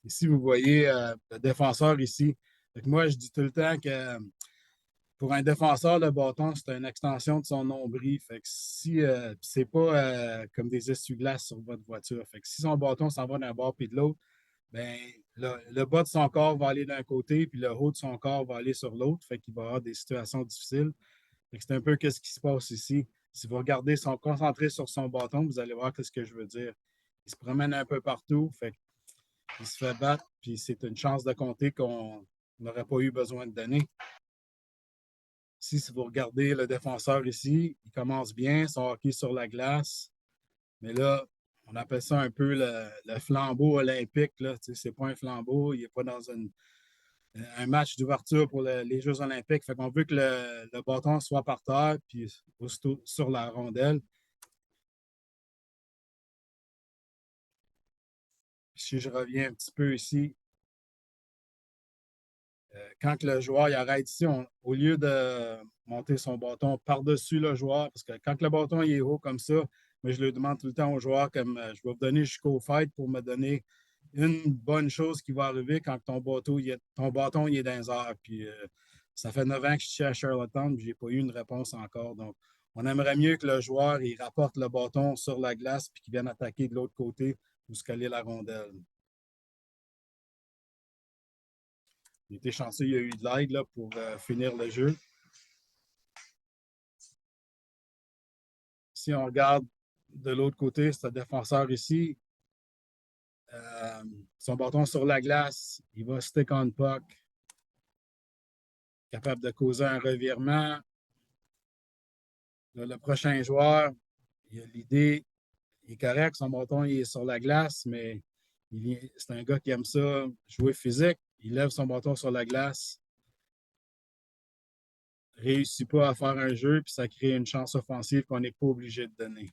Ici, vous voyez le défenseur ici. Fait que moi, je dis tout le temps que pour un défenseur, le bâton, c'est une extension de son nombril. Fait que si c'est pas comme des essuie-glaces sur votre voiture. Fait que si son bâton s'en va d'un bord puis de l'autre, ben le bas de son corps va aller d'un côté, puis le haut de son corps va aller sur l'autre. Fait qu'il va avoir des situations difficiles. Fait que c'est un peu ce qui se passe ici. Si vous regardez, sont concentrés sur son bâton, vous allez voir ce que je veux dire. Il se promène un peu partout. Fait qu'il se fait battre, puis c'est une chance de compter qu'on n'aurait pas eu besoin de donner. Ici, si vous regardez le défenseur ici, il commence bien, son hockey sur la glace. Mais là, on appelle ça un peu le flambeau olympique. Ce n'est pas un flambeau, il n'est pas dans un match d'ouverture pour les Jeux olympiques. Fait qu'on veut que le bâton soit par terre, puis aussitôt sur la rondelle. Puis si je reviens un petit peu ici, quand le joueur il arrête ici, au lieu de monter son bâton par-dessus le joueur, parce que quand le bâton il est haut comme ça, mais je le demande tout le temps au joueur, comme je vais vous donner jusqu'au fight pour me donner une bonne chose qui va arriver quand ton bâton il est dans les airs. Puis ça fait 9 ans que je suis à Charlottetown, puis je n'ai pas eu une réponse encore. Donc, on aimerait mieux que le joueur il rapporte le bâton sur la glace puis qu'il vienne attaquer de l'autre côté où se coller la rondelle. Il était chanceux, il y a eu de l'aide pour finir le jeu. Si on regarde de l'autre côté, ce défenseur ici, euh, son bâton sur la glace, il va stick on puck, capable de causer un revirement. Là, le prochain joueur, il a l'idée, il est correct, son bâton il est sur la glace, mais c'est un gars qui aime ça, jouer physique. Il lève son bâton sur la glace, réussit pas à faire un jeu, puis ça crée une chance offensive qu'on n'est pas obligé de donner.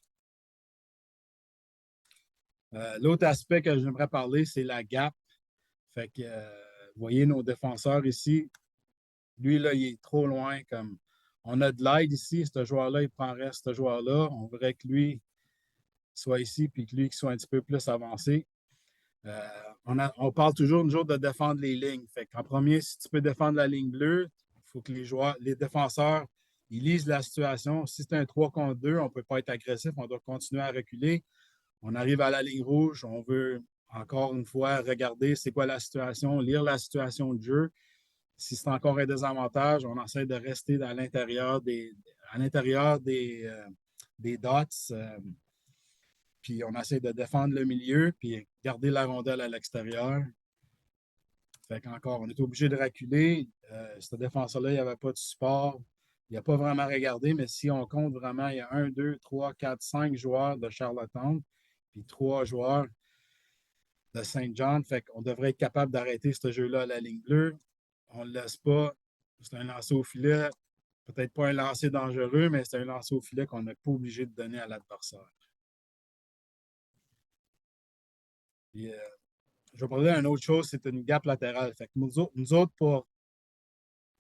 L'autre aspect que j'aimerais parler, c'est la gap. Fait que, vous voyez nos défenseurs ici. Lui, là, il est trop loin. Comme on a de l'aide ici, ce joueur-là, il prendrait ce joueur-là. On voudrait que lui soit ici, puis que lui qui soit un petit peu plus avancé. Euh, on parle toujours une jour de défendre les lignes. Fait qu'en premier, si tu peux défendre la ligne bleue, il faut que les défenseurs, ils lisent la situation. Si c'est un 3 contre 2, on ne peut pas être agressif, on doit continuer à reculer. On arrive à la ligne rouge, on veut encore une fois regarder c'est quoi la situation, lire la situation de jeu. Si c'est encore un désavantage, on essaie de rester à l'intérieur des dots, puis on essaie de défendre le milieu, puis garder la rondelle à l'extérieur. Fait qu'encore, on est obligé de reculer. Ce défenseur-là, il n'y avait pas de support. Il n'a pas vraiment regardé, mais si on compte vraiment, il y a 1, 2, 3, 4, 5 joueurs de Charlottetown, puis 3 joueurs de Saint John. Fait qu'on devrait être capable d'arrêter ce jeu-là à la ligne bleue. On ne le laisse pas. C'est un lancer au filet. Peut-être pas un lancer dangereux, mais c'est un lancer au filet qu'on n'est pas obligé de donner à l'adversaire. Puis, je vais parler d'une autre chose, c'est une gap latérale. Fait que nous autres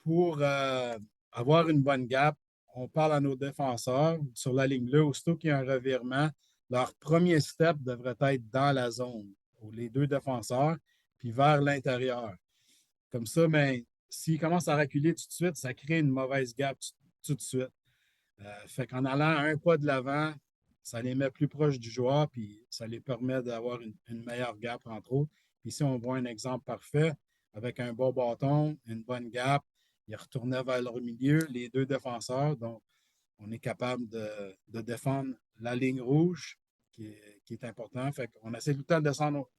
pour avoir une bonne gap, on parle à nos défenseurs sur la ligne bleue, aussitôt qu'il y a un revirement, leur premier step devrait être dans la zone, pour les deux défenseurs, puis vers l'intérieur. Comme ça, mais s'ils commencent à reculer tout de suite, ça crée une mauvaise gap tout de suite. Fait qu'en allant un pas de l'avant, ça les met plus proches du joueur, puis ça les permet d'avoir une meilleure gap, entre autres. Puis ici, on voit un exemple parfait avec un bon bâton, une bonne gap. Ils retournaient vers leur milieu, les deux défenseurs. Donc, on est capable de défendre la ligne rouge, qui est important. Fait qu'on essaie tout le temps de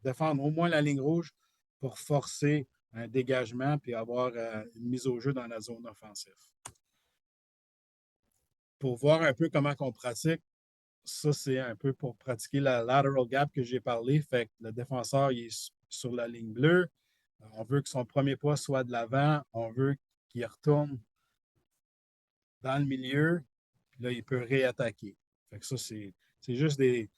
défendre au moins la ligne rouge pour forcer un dégagement puis avoir une mise au jeu dans la zone offensive. Pour voir un peu comment on pratique, ça, c'est un peu pour pratiquer la lateral gap que j'ai parlé. Fait que le défenseur il est sur la ligne bleue. On veut que son premier pas soit de l'avant. On veut qu'il retourne dans le milieu. Puis là, il peut réattaquer. Fait que ça, c'est juste des.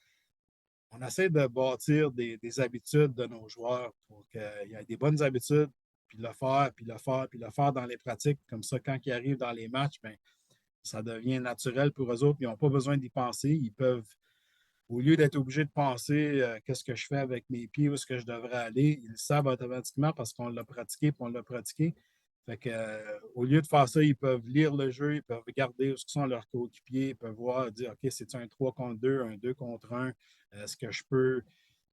On essaie de bâtir des habitudes de nos joueurs pour qu'il y ait des bonnes habitudes, puis le faire, puis le faire, puis le faire dans les pratiques. Comme ça, quand ils arrivent dans les matchs, bien, ça devient naturel pour eux autres. Ils n'ont pas besoin d'y penser. Ils peuvent au lieu d'être obligé de penser qu'est-ce que je fais avec mes pieds, où est-ce que je devrais aller, ils le savent automatiquement parce qu'on l'a pratiqué puis on l'a pratiqué. Fait que, au lieu de faire ça, ils peuvent lire le jeu, ils peuvent regarder où sont leurs coéquipiers, ils peuvent voir, dire OK, c'est un 3 contre 2, un 2 contre 1. Est-ce que je peux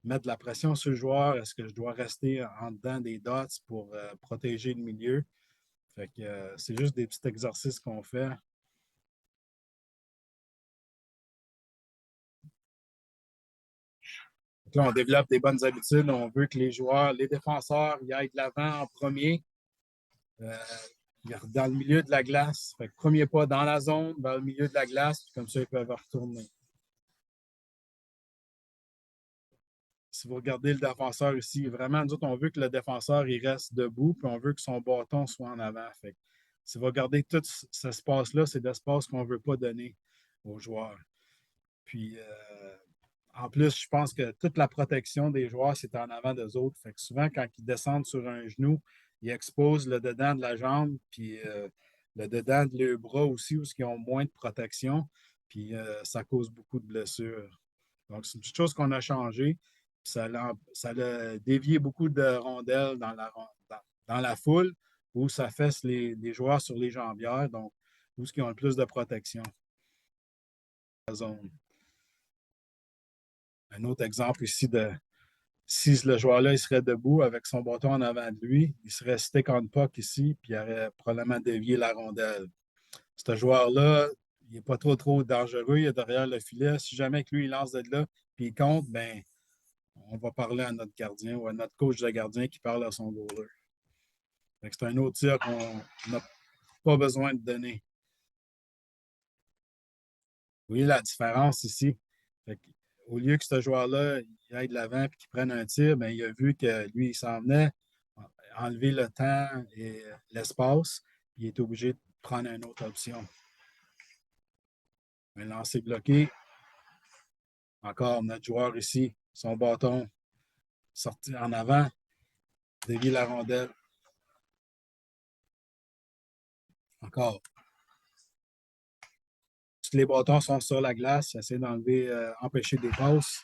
mettre de la pression sur le joueur? Est-ce que je dois rester en dedans des dots pour protéger le milieu? Fait que c'est juste des petits exercices qu'on fait. Donc là, on développe des bonnes habitudes. On veut que les joueurs, les défenseurs, ils aillent de l'avant en premier, euh, dans le milieu de la glace. Fait que premier pas dans la zone, dans le milieu de la glace, puis comme ça, ils peuvent retourner. Si vous regardez le défenseur ici, vraiment, nous autres, on veut que le défenseur il reste debout, puis on veut que son bâton soit en avant. Fait que, si vous regardez tout cet espace-là, c'est l'espace qu'on ne veut pas donner aux joueurs. Puis, en plus, je pense que toute la protection des joueurs, c'est en avant des autres. Fait que souvent, quand ils descendent sur un genou, ils exposent le dedans de la jambe, puis le dedans de leurs bras aussi, où ils ont moins de protection. Puis ça cause beaucoup de blessures. Donc, c'est une petite chose qu'on a changé. Ça a dévié beaucoup de rondelles dans la foule, où ça fesse les joueurs sur les jambières, donc où ils ont le plus de protection. Un autre exemple ici de si le joueur-là il serait debout avec son bâton en avant de lui, il serait stick on puck ici, puis il aurait probablement dévié la rondelle. Ce joueur-là, il n'est pas trop dangereux, il est derrière le filet. Si jamais que lui, il lance de là, puis il compte, ben, on va parler à notre gardien ou à notre coach de gardien qui parle à son goaler. C'est un autre tir qu'on n'a pas besoin de donner. Vous voyez la différence ici. Au lieu que ce joueur-là il aille de l'avant et qu'il prenne un tir, ben, il a vu que lui, il s'en venait, enlever le temps et l'espace, puis il est obligé de prendre une autre option. Un lancer bloqué. Encore notre joueur ici, son bâton sorti en avant, dévier la rondelle. Encore. Tous les bâtons sont sur la glace, essaie d'enlever, empêcher des passes.